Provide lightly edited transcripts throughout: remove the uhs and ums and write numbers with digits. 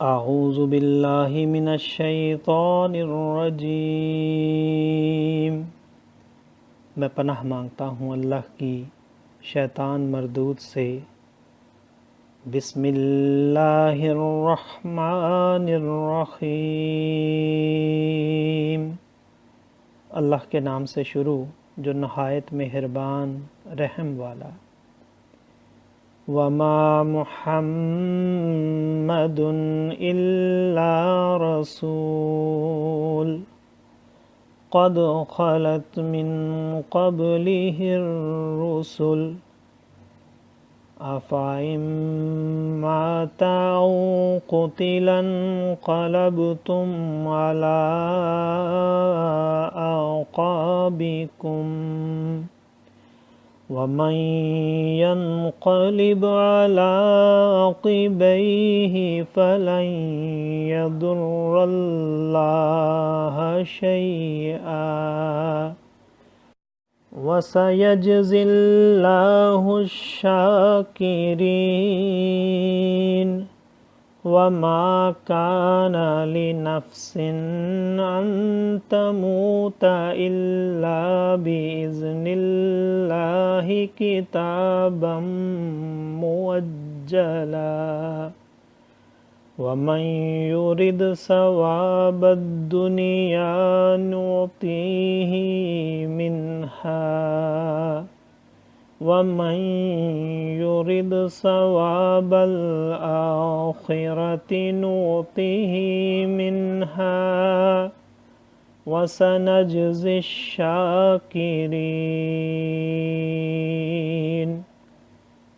اعوذ باللہ من الشیطان الرجیم، میں پناہ مانگتا ہوں اللہ کی شیطان مردود سے۔ بسم اللہ الرحمن الرحیم، اللہ کے نام سے شروع جو نہایت مہربان رحم والا۔ وما محمد الا رسول قد خلت من قبله الرسل افإن مات أو قتلا انقلبتم على أعقابكم ومن ينقلب على عقبيه فلن يضر الله شيئا وسيجزي الله الشاكرين وما كان لنفس أن تموت إلا بإذن الله كتابا مؤجلا ومن يرد ثواب الدنيا نعطيه منها ومن يرد ثواب الآخرة نعطه منها وسنجزي الشاكرين۔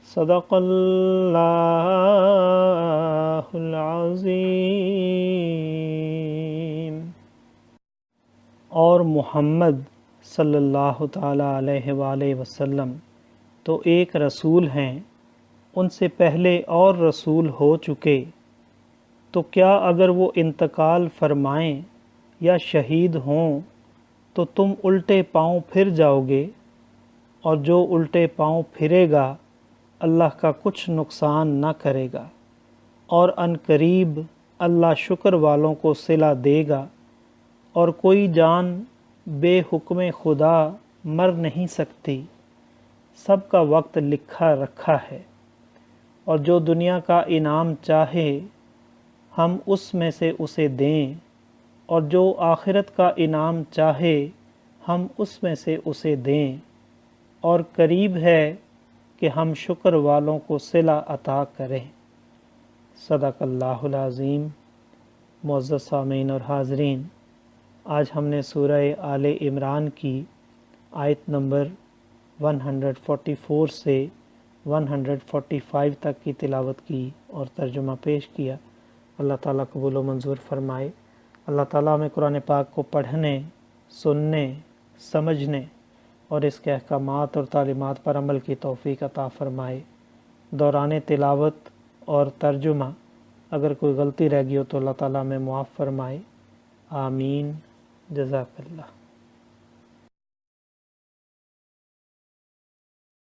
صدق اللہ العظیم۔ اور محمد صلی اللہ تعالیٰ علیہ وآلہ وسلم تو ایک رسول ہیں، ان سے پہلے اور رسول ہو چکے، تو کیا اگر وہ انتقال فرمائیں یا شہید ہوں تو تم الٹے پاؤں پھر جاؤ گے، اور جو الٹے پاؤں پھرے گا اللہ کا کچھ نقصان نہ کرے گا، اور ان قریب اللہ شکر والوں کو صلہ دے گا، اور کوئی جان بے حکم خدا مر نہیں سکتی، سب کا وقت لکھا رکھا ہے، اور جو دنیا کا انعام چاہے ہم اس میں سے اسے دیں، اور جو آخرت کا انعام چاہے ہم اس میں سے اسے دیں، اور قریب ہے کہ ہم شکر والوں کو صلہ عطا کریں۔ صدق اللہ العظیم۔ معزز سامعین اور حاضرین، آج ہم نے سورہ آل عمران کی آیت نمبر 144 سے 145 تک کی تلاوت کی اور ترجمہ پیش کیا۔ اللہ تعالیٰ قبول و منظور فرمائے۔ اللہ تعالیٰ ہمیں قرآن پاک کو پڑھنے، سننے، سمجھنے اور اس کے احکامات اور تعلیمات پر عمل کی توفیق عطا فرمائے۔ دوران تلاوت اور ترجمہ اگر کوئی غلطی رہ گئی ہو تو اللہ تعالیٰ ہمیں معاف فرمائے۔ آمین۔ جزاک اللہ۔